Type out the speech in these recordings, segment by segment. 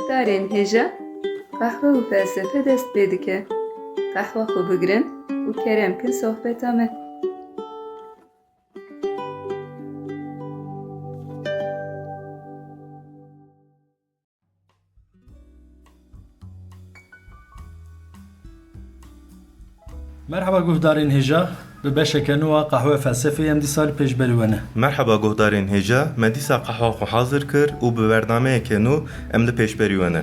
guhdarên hêja, qehwe û felsefe dest pê dike. Qehwa xwe bigirin û kerem kin sohbeta me. Merhaba guhdarên hêja, bi beşeke nû a qehwe felsefê em dîsal pêş berîwene. Merhaba guhdarên hêja, me dîsa qehwa xwe hazir kir û bi bernameyeke nû em li pêş berîwene.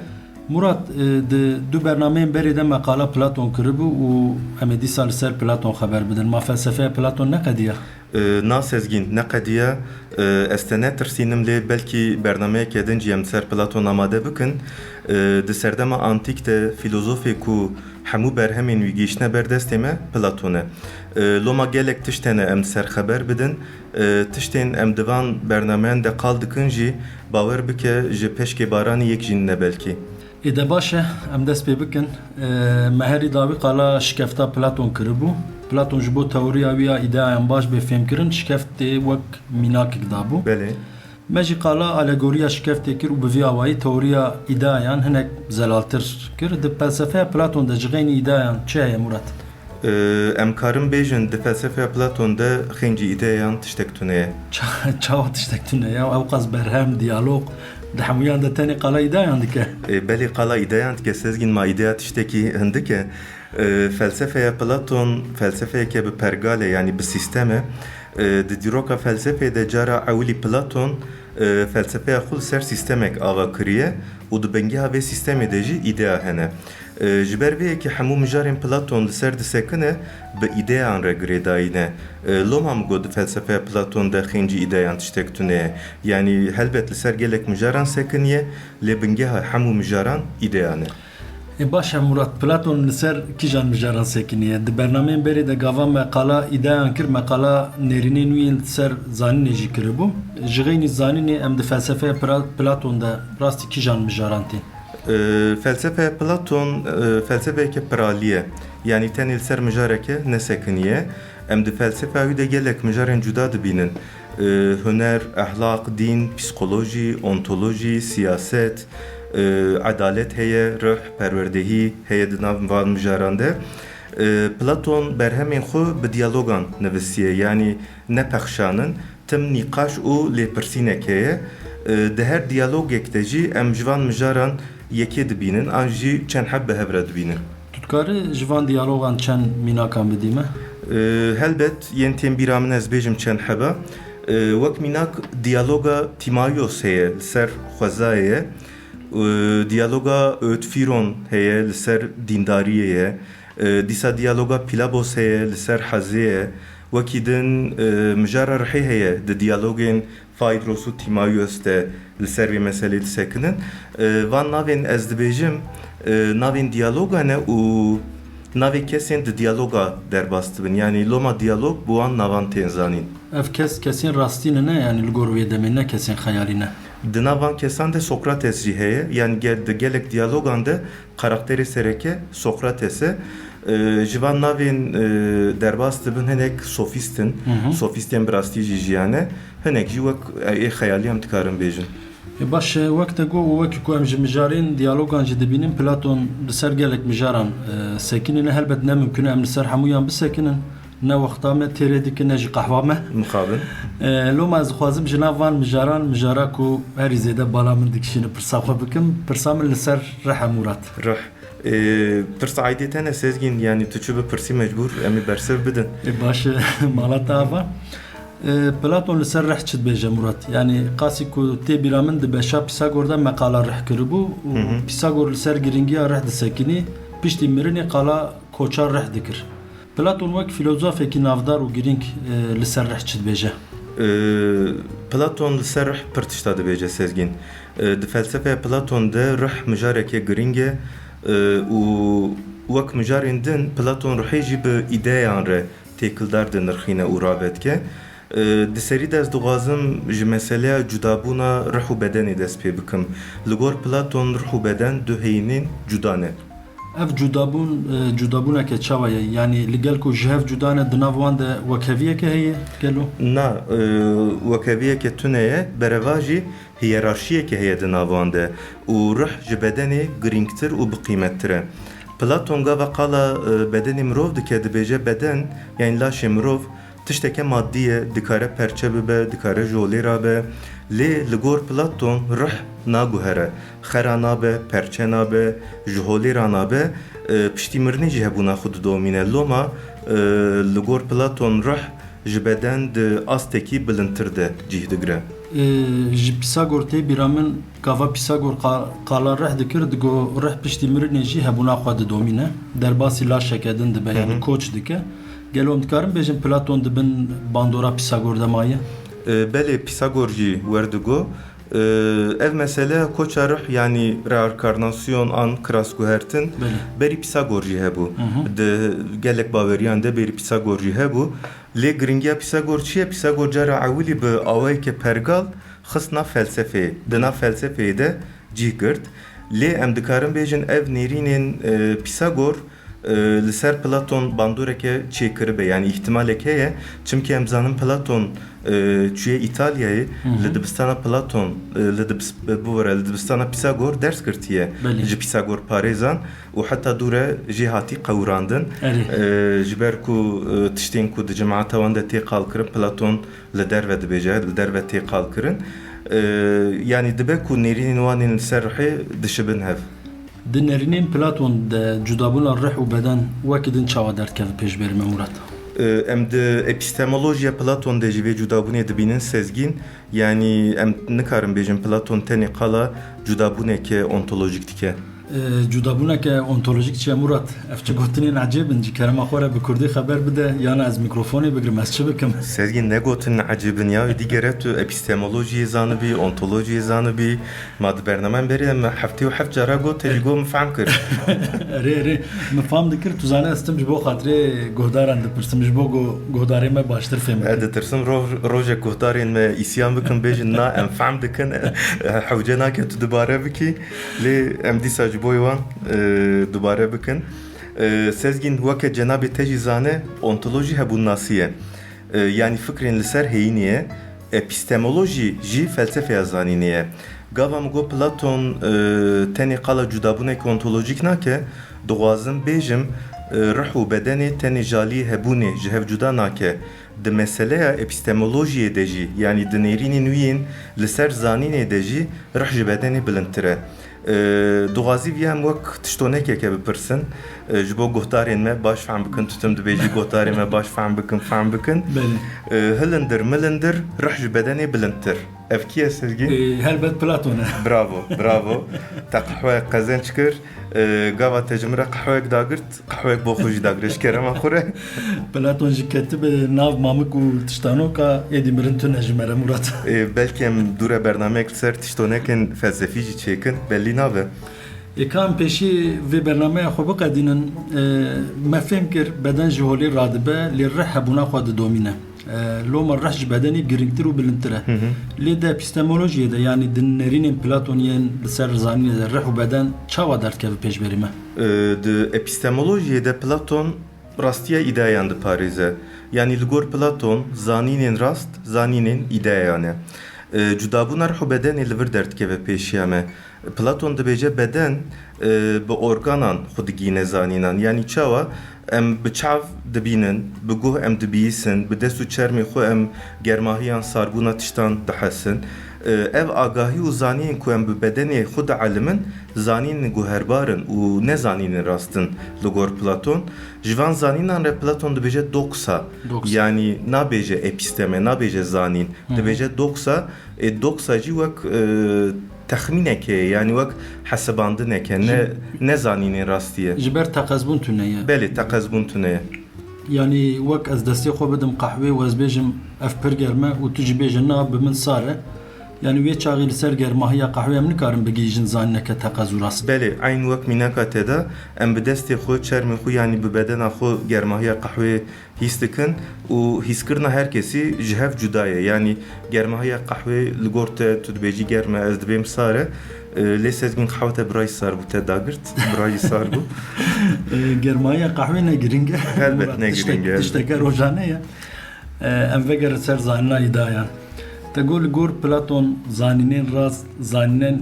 Murat, di du bernameyên berê de meqala Platon kiribû û em ê dîsa li ser Platon xeber bidin. Ma felsefeya Platon ne qediye? Na sezgîn, ne qediye, ez te netirsînim lê belkî bernameyeke din jî em ser Platon amade bikin. Di serdema antîk de filozofê ku hemû berhemên wî gîştine berdestê me Platon e. Loma gelek tiştene em ser xeber bidin, tiştên em divan bernameyan de qal dikin jî bawer bike ji peşkê baranî yek jî ne belkî. Ê de baş e, em dest pê bikin. Me herî dawî qala şikefta Platon kiribû. Platon ji bo teoriya wî ya îdeayan baş bê fêmkirin şikeftê wek mînakek dabû. Belê. Me jî qala alegoriya şikeftê kir û bi vî awayî teoriya îdeayan hinek zelaltir kir. Di felsefeya Platon de ji xênî îdeayan çi heye Murat? Em karin bêjin di felsefeya Platon de xêncî îdeyan tiştek tune ye. Çawa tiştek tune ya ew qas berhem, diyalog di hemûyan de tenê qala îdeayan dike. Belê qala îdeyan dike sezgîn ma îdeya tiştekî hindik e. Felsefeya Platon felsefeyeke bi pergale yani bi sisteme di dîroka felsefê de cara ewlî Platon felsefeya xwe ser sistemek ava kiriye û di bengeha vê sistemê de jî îdeya hene. Ji ber vê yekî hemû mijarên Platon li ser disekine bi îdeyan re girêdayîne. Loma min got di felsefeya Platon de xêncî îdeyan tiştek tune ye. Yani helbet li ser gelek mijaran sekiniye lê bengeha hemû mijaran îdeyan e. Baş e Murat, Platon li ser kîjan mijaran sekiniye. Di bernameyên berê de gava meqala îdeayan kir, meqala nêrînên wî li ser zanînê jî kiribû. Ji xênî zanînê em di felsefeya Platon de rastî kîjan mijaran tê? Felsefe Platon felsefeyeke piraliye. Yani tenê li ser mijareke ne sekiniye. Em di felsefeya wî de gelek mijarên cuda dibînin. Huner, ahlak, din, psikolojî, ontolojî, siyaset, adalet heye, rih, perwerdehî heye di nav van mijaran de. Platon berhemên xwe bi diyalogan nivîsiye. Yani ne pexşanin, tim nîqaş û lêpirsînek heye. Di her diyalogek de jî em ji van mijaran yekê dibînin, an jî çend heb bi hev re dibînin. Tu dikarî ji van diyalogan çend mînakan bidî me? Helbet yên tên bîra min ez bêjim çend hebe. Wek mînak diyaloga Timaios heye li ser xwezayê ye. Diyaloga Ötfiron heye li ser dîndariyê ye. Dîsa diyaloga Pilabos heye li ser hezê ye. Wekî din mijara rihê heye di diyalogên Phaedros û Timaios de li ser vê meselê disekinin. Van navên ez dibêjim navên diyaloga ne û navê kesên di diyaloga derbas dibin. Yani loma diyalog bu an navan tên zanîn. Ev kesên rastî ne yani li gor wê demê ne kesên xeyalî ne? Di navan kesan de Sokrates jî heye. Yani di gelek diyalogan de karakterê sereke Sokrates e. Ji van navên derbas dibin hinek sofîstin. Sofîstên bi rastî jî jiyane. Hinek jî wek ê xeyalî em dikarin bêjin. Baş wek te got û wekî ku em ji mijarên diyalogan jî dibînin Platon li ser gelek mijaran sekinîne helbet ne mümkün e em li ser hemûyan bisekinin. Ne wexta me têrê dikin ne jî qehwa me. Mixabin. Loma ez dixwazim ji nav van mijaran mijara ku herî zêde bala min dikişîne pirsa xwe bikim. Pirsa min li ser rih e Murat. Rih. Pirsa aydê te ne sezgîn yani tu çi bi pirsî mecbûr em ê bersiv bidin. Baş mala te ava. Platon li ser rih çi dibêje Murat? Yani qasî ku tê bîra min di beşa Pisagor de meqala rih kiribû û Pisagor li ser giringiya rih disekînî piştî mirinê qala koça rih dikir. Platon wek filozofekî navdar û giring li ser rih çi dibêje? Platon li ser rih pir tişta dibêje sezgîn. Di felsefeya Platon de rih mijareke giring e û wek mijarên din Platon rihê jî bi îdeyan re têkildar di nirxîne û ravetke. Di serî de ez dixwazim ji meseleya cudabûna rih û bedenê dest pê bikim. Li gor Platon rih û beden du heyînên cuda ne. ev cudabûn ke çawa ye yani li gel ku ji hev cudane di nav wan de wekeviyeke heye gelo Na wekeviyeke tuneye bereva jî hiyerarşiyeke heye di navan de û ruh ji bedenê girîngtir û biqîmettir e. Platon gava qala bedenê mirov dike dibêje beden yani laşê mirov tişteke maddi ye, dikare perçe bibe, dikare jolêra be. Lê li gor Platon ruh naguhere. Xera nabe, perçe nabe, ji holêra nabe, piştî mirinê jî hebûna xwe didomîne. Loma li gor Platon ruh ji beden di astekî bilindtir de cih digire. ji Pisagor tê bîra min gava Pisagor qala reh dikir digo reh piştî mirinê jî hebûna xwe didomîne derbasî laşeke din dibe yani koç dike gelo em dikarin bêjin Platon dibin bandora Pisagor de maye Belê Pisagor jî werdigo ev mesele koça ruh yani reinkarnasyon an kirasguhertin berî Pisagor jî hebû. Di gelek baweriyan de berî Pisagor jî hebû. Lê giringiya Pisagor çi ye? Pisagor cara ewilî bi awayeke pergal xist nav felsefeyê. Di nav felsefeyê de cih girt. Lê em dikarin bêjin ev nêrînên Pisagor li ser Platon bandoreke çêkiribe yani ihtimalek heye çimkî em zanin Platon çûye İtalyayê li dibistana Platon li dibistana Pisagor ders girtiye ji Pisagor parêzan û heta dûre jî hatî qewrandin ji ber ku tiştên ku di cemaata wan de tê qalkirin Platon li derve dibêje li derve tê qalkirin yani dibe ku nêrînên wanên li ser rihê dişibin hev. Di nêrînên Platon de cudabûna rih û beden wekî din çawa derkeve pêş berî me Murat? Em di epistemolojiya Platon de jî vê cudabûnê dibînin sezgîn yani em nikarin bêjin Platon tenê qala cudabûneke ontolojik dike. Cudabûneke ontolojik çi ye Murat? Ev çi gotinên ecêbin ji kerema xwe re bi Kurdî xeber bide yana ez mikrofonê bigirim ez çi bikim? Sezgîn ne gotin ecêbin ya dîgere tu epistemolojiyê zanibî, ontolojiyê zanibî ma di bernamen berî em heftê û heft cara got jî got min fehm kir. Rê min fam dikir tu zane ez tim ji bo xatirê guhdaran dipirsim ji bo guhdarê me baştir fêm bikim. Ditirsim rojek guhdarên me îsyan bikin bêjin na em fehm dikin hewce nake tu dibare bikî lê em dîsa ji bo wan dubare bikin. Sezgin weke cenabê te jî zane ontolojî hebûn nasî ye. Yani fikrên li ser heyîniye, epistemolojî jî felsefeya zanînê ye. Gava min got Platon tenê qala cudabûnek ontolojîk nake, dixwazim bêjim ruh û bedenê tenê jaliyê hebûnê ji hev cuda nake. Di meseleya epistemolojiyê de jî yani di nêrînên wî yên li ser zanînê de jî ruh ji bedenê bilindtir e. Dixwazî vî em wek tiştonekeke bipirsin ji bo guhdarên me baş fehm bikin tutum dibêjî guhdarê me baş fehm bikin hilindir milindir ruh ji bedenê bilindtir. Ev kî ye Sezgîn? Helbet Platon e. Bravo. Te qehweyek qezenç kir gava te ji min re qehweyek dagirt qehweyek bo xwe jî dagir ji kerema xwe re. Platon jî ketibe nav mamik û tiştanoka êdî mirin tune ji me re Murat. Belkî em dûre bernameyek li ser tiştonekên felsefî jî çêkin bellî nabe. Kam peşî vê bernameya xwe biqedînin me fêm kir beden ji holê radibe lê rih hebûna xwe didomîne. Loma rih ji bedenê girîngtir û bilindtir e. Lê de epistemolojiyê de yani di nêrînên Platoniyên li ser zanînê de rih û beden çawa derkeve pêş berî me? Di epistemolojiyê de Platon rastiya îdeayan diparêze. Yani li gor Platon zanînên rast, zanînên îdeayan e. Cudabûna rih û bedenê li vir derdikeve pêşiya me. Platon dibêje beden bi organan xwe digîne zanînan yani çawa em bi çav dibînin, bi guh em dibîsin, bi dest û çermê xwe em germahiyan sarbûna tiştan dihesin. Ev agahî û zanînên ku em bi bedenê xwe dielimin zanînên guherbarin û ne zanînên rastin li gor Platon. Ji van zanînan re Platon dibêje doksa. Yani nabêje episteme, nabêje zanîn. Dibêje doksa. Doksa jî wek texmîneke yani wek hesebandineke ne zanînên rastî ye. Ji ber teqezbûn tune ye. Belê teqezbûn tune ye. Yani wek ez destê xwe bidim qehwê wez bêjim ev pir germe û tu jî bêjin na bi min sar e. Yani ve çağı li ser germahiya qahwe em nikarin bigîjin zanîneke teqezuras. Belê eyn wek mînaka te de em bi destê xwe çermê xwe yanî bi bedena xwe germahiya qehwê hîs dikin û hîskirina herkesî ji hev cuda ye. Yani germahiya qehwê li gor te tu dibêjî germ e ez dibêm sar e. Lê sezgîn qehwe te birayî sar bû te dagirt birayî sar bû. Germahiya qehwê ne giring e. Helbet ne giring e. Tişteke rojane ye. Em vegerin ser zanîna îdayan. Te gol gor Platon zanînên rast zanînên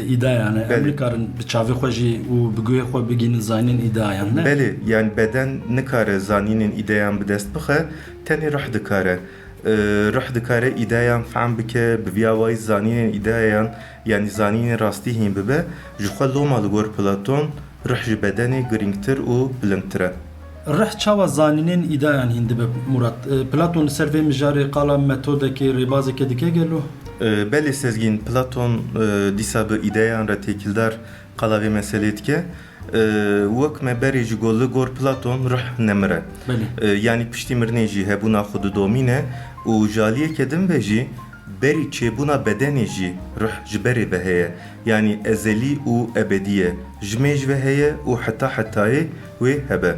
îdayan e. Em nikarin bi çavê xwe jî û bi guhê xwe bigînin zanînên îdayan ne? Belê yani beden nikare zanînên îdeyan bi dest bixe tenê ruh dikare. Ruh dikare îdeyan fehm bike bi vîya wayî zanînên îdeyan yani zanînên rastî hîn bibe ji xwe loma li gor Platon ruh ji bedenê giringtir û bilindtir e. Rih çawa zanînên îdayan hîn dibe Murat. Platon li ser vê mijarê qala metodekê rêbazekê dike gelo? Belê sezgîn Platon dîsa bi îdeyan re têkildar qala vê meselê dike. Wek me berê ji gol li gor Platon ruh nemire. Yani piştî mirinê jî hebûna xwe didomîne û jaliyeke din ve jî berî çêbûna bedenê jî ruh ji berê ve heye. Yani ezelî û ebedî ji me ji ve heye û heta hetayê wê hebe.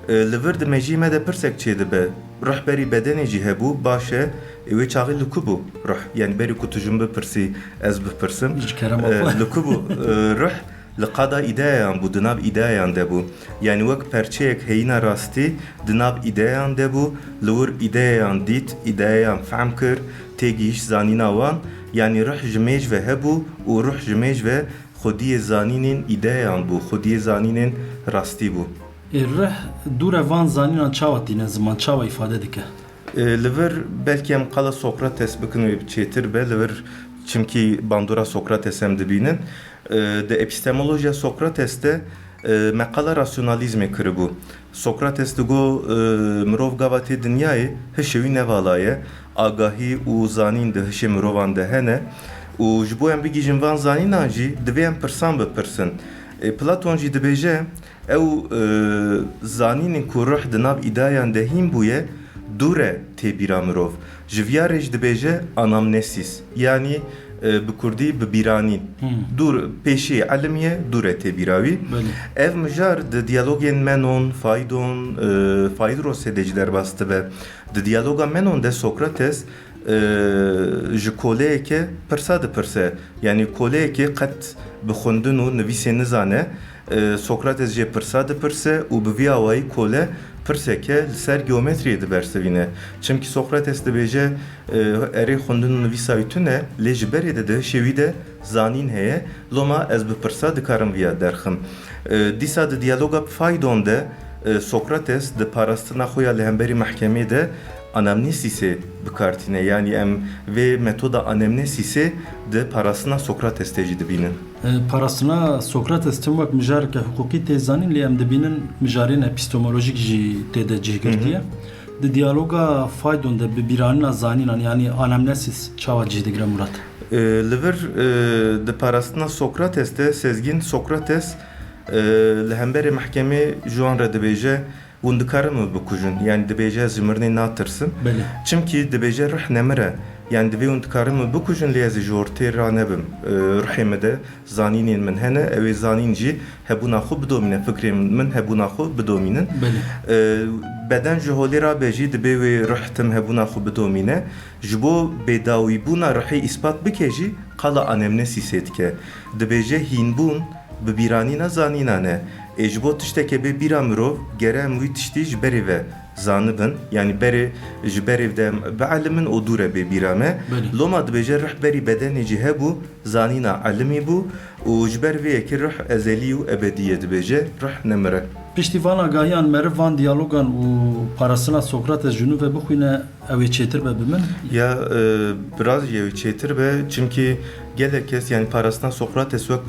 Li vir dimejî me de pirsek çê dibe. Ruh berî bedenê jî hebû baş e wê çaxî li ku bû ruh? Yani berî ku tu jin bipirsî ez bipirsim. Li ku bû ruh? Li qada îdeyan bû, di nav îdeyan de bû. Yani wek perçeyek heyîna rastî di nav îdeyan de bû, li wir îdeyan dît, îdeyan fehm kir, tê gihîşt zanîna wan. Yani ruh ji me ji ve hebû û ruh ji me ji ve xwediyê zanînên îdeyan bû, xwediyê zanînên rastî bû. Rih dûre van zanînan çawa tîne ziman, çawa îfade dike? Li vir belkî em qala Sokrates bikin wê çêtir be, li vir çimkî bandora Sokrates em dibînin. De epistemolojiya Sokrates de meqala rasyonalizmê kiribû. Sokrates digo mirov gava tê dinyayê hişê wî nevalaye, agahî û zanîn di hişê mirovan de hene û ji bo em bigîjin van zanînan jî divê em pirsan bipirsin. Platon jî dibêje ew zanînên ku ruh di nav îdayan de hîn bûye dûre têbîra mirov. Ji vîyarê jî dibêje anamnesis. Yani bi Kurdî bi bîranîn. Dûr pêşî elimiye dûre têbîra wî. Ev mijar di diyalogên Menon, Phaidon, Phaedrosê de jî derbas dibe. Di diyaloga Menon de Sokrates ji koleyeke pirsa dipirse. Yani koleyekê qet bi xwendin û nivîsê nizane. Sokrates jê pirsa dipirse û bi vîya wayî kole pirseke li ser geometriyê dibersivîne. Çimkî Sokrates dibêje erê xwendin û nivîsa wî tune lê ji berê de di hişê wî de zanîn heye loma ez bi pirsa dikarim vîya derxim. Dîsa di diyaloga Phaidon de Sokrates di parastina xwe ya li hemberî mehkemê de anamnesisê bikartîne. Yani em vê metoda anamnesisê di parastina Sokrates de jî dibînin. Parastina Sokrates tim wek mijareke hukukî tê zanîn lê em dibînin mijarên epistemolojik jî tê de cihgirtiye. Di diyaloga Phaidon de bi bîranîna zanînan yani anamnesis çawa cih digire Murat? Li vir di parastina Sokrates de sezgîn Sokrates li hemberê mehkemê ji wan re dibêje hûn dikarin min bikujin. Yani dibêje ez ji mirinê natirsim. Çimkî dibêje ruh nemire. Yani divê hûn dikarin min bikujin lê ez ji ortê ra nebim. Ruhê me de zanînên min hene, ew ê zanîn jî hebûna xwe bidomîne, fikrê min hebûna xwe bidomînin. Beden ji holê rabe jî dibe wê ruh tim hebûna xwe bidomîne. Ji bo bêdawîbûna ruhê îspat bike jî qala anamnesîsê dike. Dibêje hînbûn bi bîranîna zanînan e. Ji bo tiştekê bê bîra mirov gere em wî tiştî ji berê ve zanibin. Yani berê ji berê de bi elimin o dûre bê bîra me. Loma dibêje ruh berî bedenê jî hebû zanîna elimî bû û ji ber vê yekê ruh ezelî û ebedî ye dibêje ruh nemire. Piştî van agahiyan meriv van diyalogan û parastina Sokrates jinû ve bixwîne ew ê çêtir be bi min? Ya biraz ew çêtir be çimkî gelek kes yani parastan Sokrates vek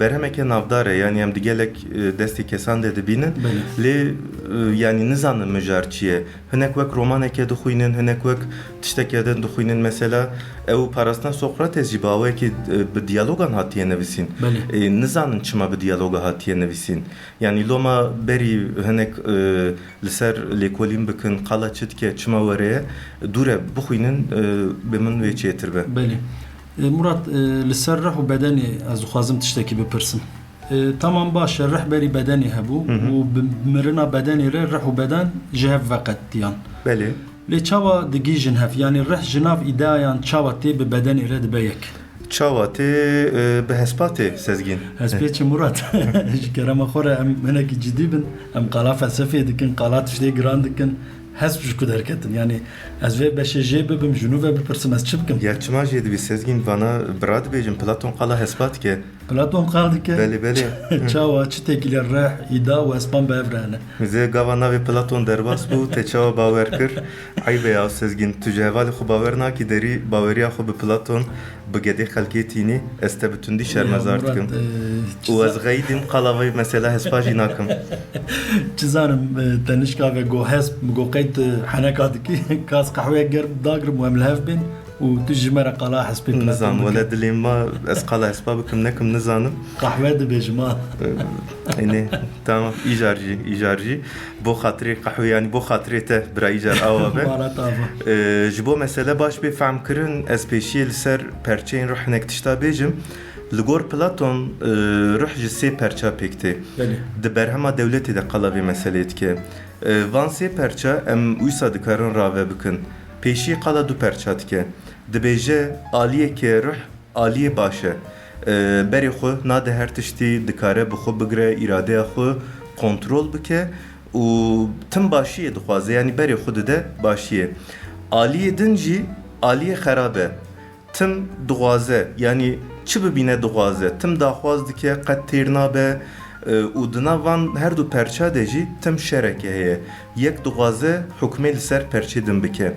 berhemeke navdare yani hem de gelek desti kesan dedi binin le yani nizanı müjarçiye hınek vek romaneke duxuynin hınek vek tiştekeden duxuynin mesela ev parastan Sokrates jibawe ki bir diyalogan hatiye nevisin nizanın çıma bir diyaloga hatiye nevisin yani loma beri hınek liser lekolim bakın qala çitke çıma vareye dure buxuynin bemin ve çetir be Murat li ser rih û bedenê ez dixwazim tiştekî bipirsim. Tamam baş e rihberî bedenê hebû û bi mirina bedenê re rih û beden ji hev veqetiyan. Belê. Lê çawa digîjin hev yanî rih ji nav îdeayan çawa tê bi bedenê re dibe yek. Çawa tê bi hespatê sezgîn. Hespêçi Murat ji kerema xwe re em hinekî cidî bin em qala felsefeyê dikin qala tiştê giran dikin. Hesp ji ku derketin yani ez vê beşê jê bibim ji nû ve bipirsim ez çi bikim? Ya çima jê dibî sezgîn vana bira dibêjin Platon qala hespat dike. Platon qal dike? Belê. Çawa çi tekî rih, îda û hespan bi hev re hene. Zê gava navê Platon derbas bû te çawa bawer kir. Eybe ya sezgîn tu ji hevalê xwe bawer nakî derî baweriya xwe bi Platon bi gedê xelkê tînî ez te bi tundî şermezar dikim. û ez xeyîdim qala vê mesela hespa jî nakim. Çi zanim tenişka ve go hesp go qeyt heneka dikî kas qehweyek ger dagirim û em li hev bin û tu ji me re qala hespê Platon Nizam wele dilê ma ez qala hespa bikim nekim nizanim. Qehwe dibêjim ha. Yani tamam îjar jî bo xatirê qehwê yani bo xatirê te bira îjar awa be. Ji bo mesele baş bê fehm kirin ez pêşiyê li ser perçeyên rih hinek tişta bêjim. Li gor Platon rih ji sê perça pêk tê. Di berhema dewletê de qala vê meselê dike. Van sê perça em wîsa dikarin rave bikin. Pêşî qala du perça dike. Dibêje aliyeke rih aliyê baş e. Berê xwe nade her tiştî dikare bi xwe bigire îradeya xwe kontrol bike û tim başiyê dixwaze yani berê xwe dide başiyê. Aliyê din jî aliyê xerab e. Tim dixwaze yani çi bibîne dixwaze tim daxwaz dike qet têr nabe û di nav van her du perça de jî tim şereke heye. Yek dixwaze hukmê li ser perçê din bike.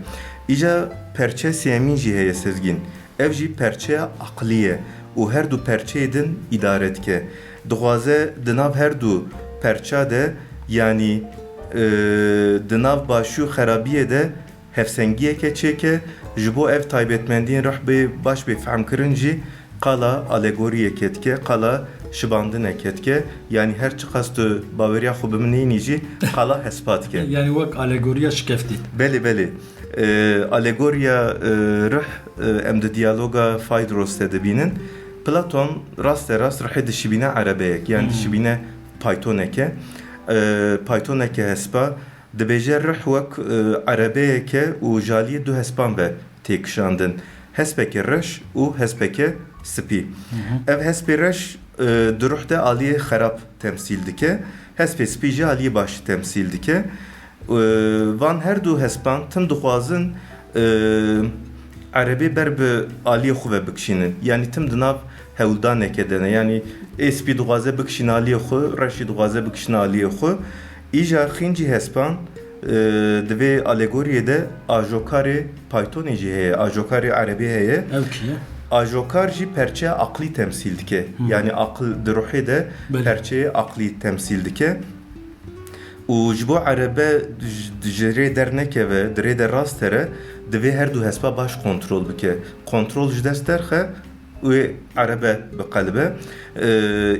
İja perçe sêmîn jî heye sezgîn. Ev jî perçeya aqlî ye û her du perçeyê din îdare dike. Dixwaze di nav her du perça de yani di nav başû xerabiyê de hevsengiyeke çêke ji bo ev taybetmendiyên rih bê baş bê fehm kirin jî qala alegoriyeke dike qala şibandineke dike yani her çi qas tu baweriya xwe biminînî jî qala hespa dike. Yani wek alegoriya şikeftî. Belê. Alegoriya rih em di diyaloga Phaedros de dibînin. Platon rast rihê dişibîne erebeyek yani dişibîne Pythoneke. Pythoneke hespa dibêje rih wek erebeyeke û jaliyê du hespan ve têkişandin. Hespeke reş û hespeke spî. Ev hespê reş di rih de aliyê xerab temsîl dike. Hespê spî jî aliyê başî temsîl dike. Van her du hespan tim dixwazin erebê ber bi aliyê xwe ve bikişînin. Yani tim di nav hewldaneke de ne yani spî dixwaze bikişîne aliyê xwe, reşî dixwaze bikişîne aliyê xwe. İja xîncî hespan di vê alegoriyê de ajokarê Pythonê jî heye, ajokarê erebî heye. Ev ki ye? Ajokar jî perçeya aqlî temsîl dike. Yani aql di ruhê de perçeyê aqlî temsîl dike. û ji bo erebe ji rê dernekeve, di rê de rast here, divê her du hespa baş kontrol bike. Kontrol ji dest derxe wê erebe biqelbe.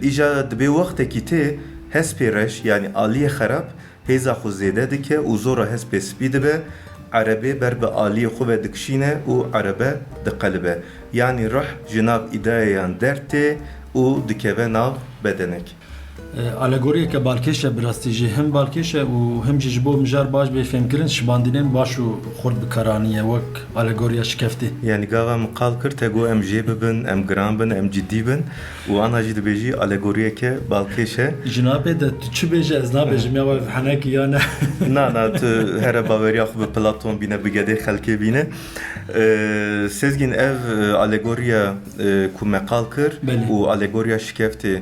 Îja dibê wextekî tê hespê reş yani aliyê xerab hêza xwe zêde dike û zora hespê spî dibe. Erebê ber bi aliyê xwe ve dikişîne û erebe diqelbe. Yani rih ji nav îdeayan dertê û dikeve nav bedenek. Alegoriyeke balkêş e bi rastî jî him balkêş e û him jî ji bo mijar baş bê fêmkirin şibandînên baş û xurt bikaraniye wek alegoriya şikeftî. Yani gava min qal kir te got em jê bibin, em giran bin, em ciddî bin û ana jî dibêjî alegoriyeke balkêş e. Ji napê de tu çi bêje ez nabêjim ya wek henekî ya ne. Na tu here baweriya xwe bi Platon bîne bi gedê xelkê bîne. Sezgîn ev alegoriya ku me qal kir û alegoriya şikeftê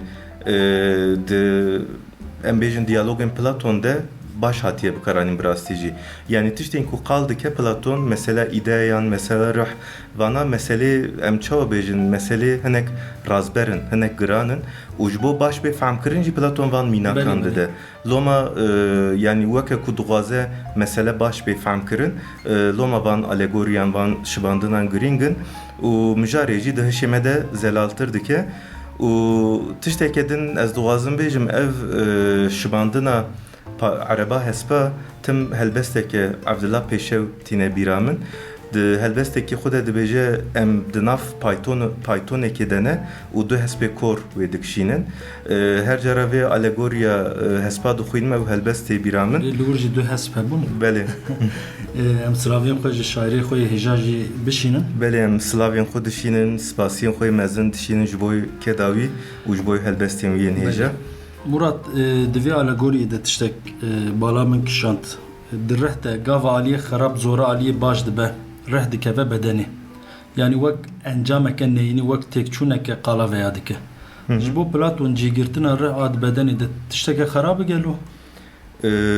em bêjin diyalogên Platon de baş hatiye bikaranîn bi rastî jî. Yani tiştên ku qal dike Platon mesela îdeyan, mesela rih vana meselê em çawa bêjin meselê hinek razberin, hinek giranin û ji bo baş bê femkirin jî Platon van mînakan dide. Loma yani weke ku dixwaze mesele baş bê femkirin loma van alegoriyan van şibandinan girîngin û mijarê jî di hişê me de zelaltir dike. û tiştekê din ez dixwazim bêjim ev şibandina Araba hespa tim helbesteke Abdullah Pêşew tîne bîra min di helbestekî xwe de dibêje em di nav Pythonekê de ne û du hespê kor wê dikişînin. Her cara vê alegoriya hespa dixwînim ew helbestê bîra min. Li wir jî du hesp hebûn. Belê. Em silaviyên xwe ji şairê xwe yê hêja jî bişînin. Belê em silavên xwe dişînin, spasiyên xwe mezin dişînin ji bo kedawî û ji bo helbestên wî yên hêja. Murat di vê alegoriyê de tiştek bala min kişand. Di rih de gava aliyê xerab zora aliyê baş dibe. Rih dikeve bedenê. Yani wek encameke neyînî wek têkçûneke qala veya dike. Ji bo Platon cîgirtina rih a di bedenê de tişteke xerab e gelo?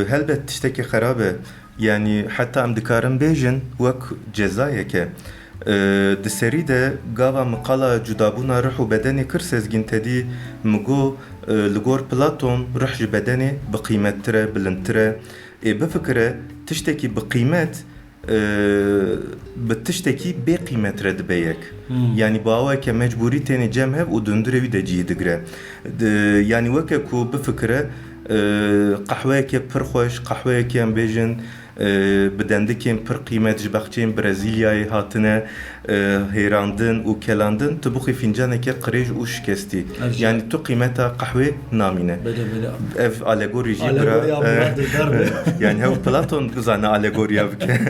Helbet tiştekî xerab e. Yani hatta em dikarin bêjin wek cezayeke. Di serî de gava miqala cudabûna rih û bedenê kir sezgîn tedî migo li gor Platon rih ji bedenê bi qîmettir e, bilindtir e. Bifikire tiştekî bi qîmet bi tiştekî bê qîmet re dibe yek. Yani baweke mecburî tenê cem hev û dundurê wî de cihê digire. Yani weke ku bifikire qehweyeke pir xweş, qehweyekê em bêjin bi dendikên pir qîmet ji bexçeyên Brezilyayê hatine hêrandin û kelandin tu bixwî fincaneke qirêj û şikestî. Yani tu qîmeta qehwê namîne. Ev alegorî jî bira. Yani hev Platon bizane alegoriya bike.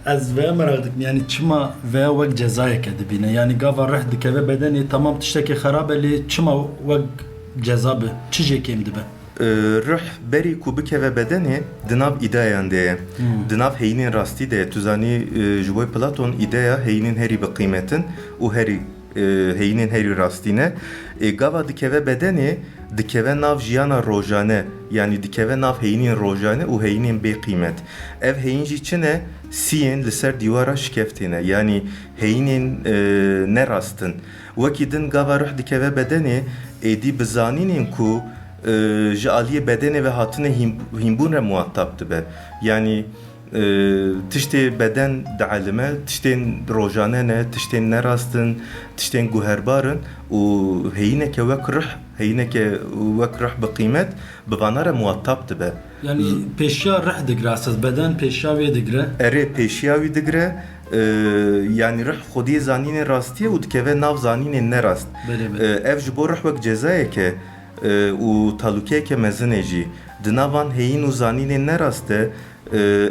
Ez veya merak dikim yani çima veya wek cezayeke dibîne. Yani gava rih dikeve bedenê tamam tiştekî xerab e lê çima wek ceza bi çi jêkêm dibe? Rih berî ku bikeve bedenê di nav îdeyan de ye. Di nav heyînên rastî de ye. Tu zanî ji bo Platon îdeya heyînên herî bi qîmetin û herî heyînên herî rastî ne. Gava dikeve bedenê dikeve nav jiyana rojane. Yani dikeve nav heyînên rojane û heyînên bê qîmet. Ev heyîn jî çi ne? Siyên li ser dîwara şikeftê ne. Yani heyînên nerastin. Wekî din gava rih dikeve bedenê êdî bi zanînên ku ji aliyê bedenê ve hatine hînbûn re muhatap dibe. Yani tiştê beden di elime, tiştên rojane ne, tiştên nerastin, tiştên guherbarin û heyîneke wek rih, heyîneke wek rih bi qîmet bi vana re muhatap dibe. Yani pêşiya rih digire esas beden pêşiya wê digire. Erê pêşiya wî digire. Yani rih xwediyê zanînên rastiye û dikeve nav zanînên nerast. Ev ji bo rih wek cezayeke û talûkeyeke mezinê jî di navan heyîn û zanînên nerast de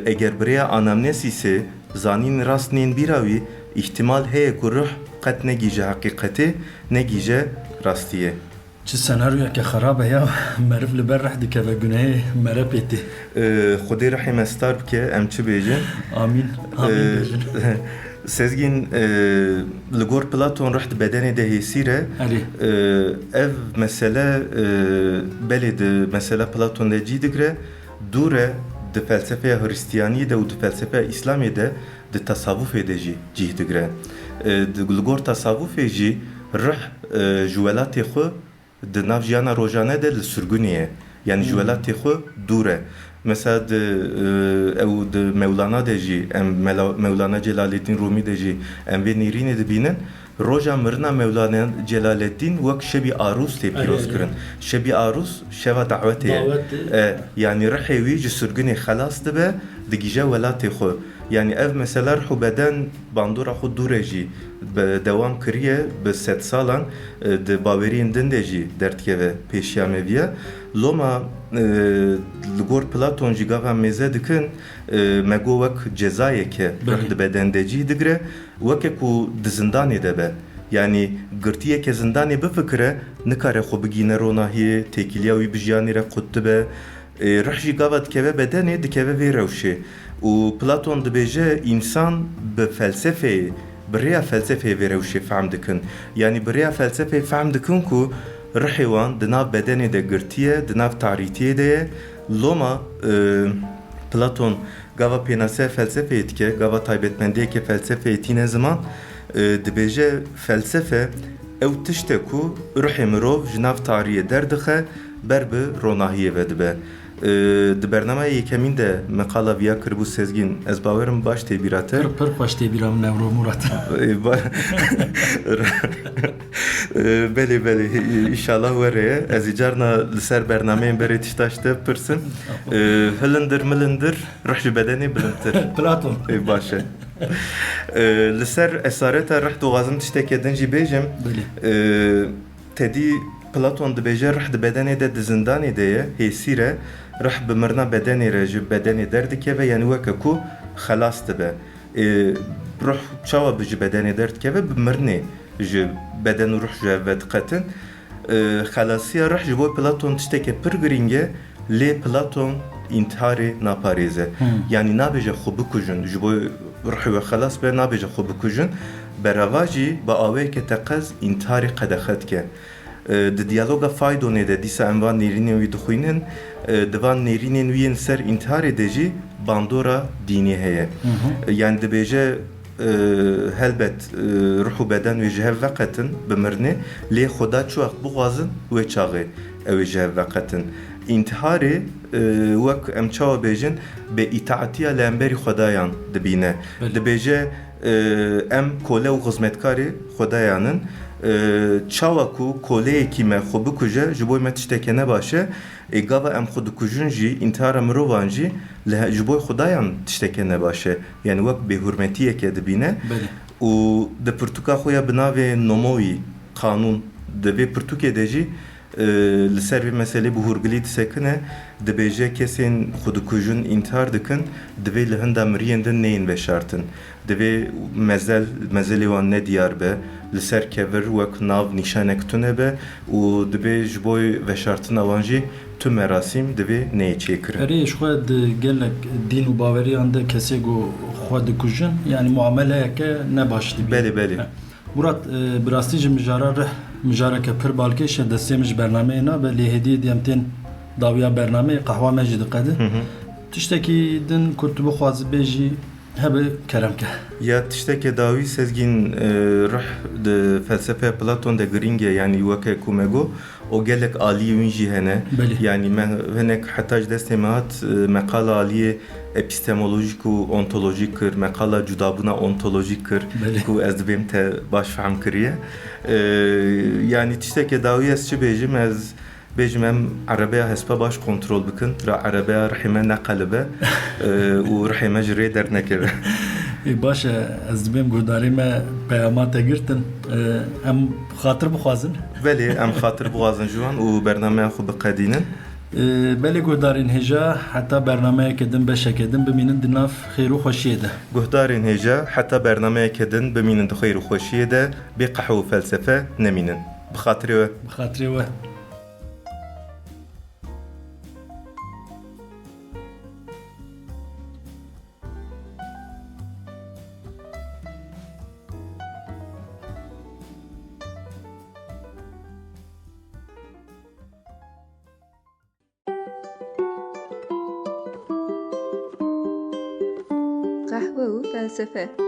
eger birêya anamnesîsê zanîn rastnên bîra wî îhtimal heye ku rih qet negîje heqîqetê, negîje rastiyê. Çi senaryoyeke xerab e ya meriv li ber rih dikeve gunehê mere pêtê. Xwedê rihê me star bike em çi bêjin? Amin. Amin bêjin. Sezgin li gor Platon rih di bedenê de hêsî re ev mesele belê di mesele Platon de cî digire dûr e di felsefeya Hristiyaniyê de û di felsefeya İslamê de di tasavvufê de jî cih digire. Li gor tasavvufê jî rih ji welatê xwe di nav jiyana rojane de li sürgûnê ye. Yani ji welatê xwe dûr e. Mesela ew di Mevlana de jî em Mevlana Celaleddin Rûmî de jî em vê nêrînê dibînin roja mirina Mevlana Celaleddin wek şebî arûs tê pîroz kirin. Şebî arûs şeva dawetê ye. Yani rihê wî ji sürgûnê xelas dibe digîje welatê xwe. Yani ev mesela rih û beden bandora xwe dûr e jî dewam kiriye bi sed salan di baweriyên din de jî derdkeve pêşiya meviye. Loma li gor Platon jî gava mêze dikin me got wek cezayeke rih di beden de cî digire weke ku di zindanê de be. Yani girtiyeke zindanê bifikire nikare xwe bigîne ronahiyê têkiliya wî bi jiyanê re qut dibe. Rih jî gava dikeve bedenê dikeve vê rewşê. û Platon dibêje însan bi felsefeyê bi rêya felsefeyê vê rewşê fehm dikin. Yani bi rêya felsefeyê fehm dikin ku rihê di nav bedenê de girtiye, di nav tarîtiyê de ye. Loma Platon gava pênasiya felsefeyê dike, gava taybetmendiyeke felsefeyê tîne ziman dibêje felsefe ew tişte ku rihê mirov ji nav tariyê derdixe ber bi ronahiyê ve dibe. Di bernameyê yekemîn de meqala viya kiribû Sezgîn, ez bawerim baş tê bîrate. Pir xweş tê bîra min Nevro Murat. Belê înşallah were ye. Ez ê carna li ser bernameyên berê tişta ji te pirsim. Hilindir milindir rih ji bedenê bilindtir. Platon. Baş e. Li ser esareta rih dixwazim tiştekê din jî bêjim. Tedî Platon dibêje rih di bedenê de di zindanê de ye hêsî re rih bi mirina bedenê re ji bedenê derdikeve yanî weke ku xelas dibe. Ruh çawa bi ji bedenê derdikeve bi mirinê ji beden û ruh ji hev ve diqetin. Xelasiya rih ji bo Platon tiştekê pir girîng e lê Platon întiharê naparêze. Yani nabêje xwe bikujin ji bo ruh ve xelas be nabêje xwe bikujin. Berava jî bi awayeke teqez întiharê qedexe dike. Di diyaloga Faydonê de dîsa em van nêrînên wî dixwînin, di van nêrînên wî yên ser întiharê de jî bandora dînî heye. Yani dibêje helbet ruh û beden wê ji hev veqetin bi mirinê, lê Xweda çû bixwazin wê çaxê ew ê ji hev veqetin. İntiharê wek em çawa bêjin bê îtaatiya li emberî Xwedayan dibîne. Dibêje em kole û xizmetkarê Xwedayanin. Çawa ku koleyekî me xwe bikuje ji bo me tişteke nebaşe, gava em xwe dikujin jî întihara mirovan jî ji bo Xwedayan tişteke nebaşe. Yani wek bêhurmetiyeke dibîne û di pirtûka xwe ya bi navê Nomoî qanûn di vê pirtûkê de jî li ser vê meselê bi hûrgilî disekine dibêje kesên xwe dikujin întihar dikin divê li hinda miriyên din neyên veşartin. Divê mezelê wan ne diyar be, li ser kevir wek nav nîşanek tune be û divê ji bo veşartina wan jî tu merasîm divê neyê çêkirin. Erê ji xwe di gelek dîn û baweriyan de kesê got xwe dikujin, yani muameleyeke ne baş dibîne. Belê. Murat, bi rastî ji mijara rih mijareke pir balkêş e destê min ji bernameyê nabe, lê hêdiyê diyem tên dawiya bernameyê qehwa me jî diqede. Tiştekî din ku tu bixwazî bêjî hebe keremke. Ya tiştekê dawî Sezgîn rih di felsefe Platon de girîng e, yani weke ku me got o gelek alî wî jî hene. Yani me hinek heta ji destê me hat meqala aliyê epistemolojik û ontolojik kir, meqala cudabûna ontolojik kir ku ez dibêm te baş fehm kiriye. Yani tiştekê dawî ez çi bêjim, ez bêjim em erebeya hespa baş kontrol bikin, ra erebeya rihê me neqelibe û rihê me ji rê dernekeve. Baş e, ez dibêm guhdarê me peyama te girtin, em xatir bixwazin. Belê em xatir bixwazin ji wan û bernameya xwe biqedînin. Belê guhdarên hêja heta bernameyeke din beşeke din bimînin di nav xêr û xweşiyê de. Guhdarên hêja heta bernameyeke din bimînin di xêr û xweşiyê de bê qehwe û felsefe nemînin. Bi xatirê we. Bi xatirê we. Qehwe û felsefe.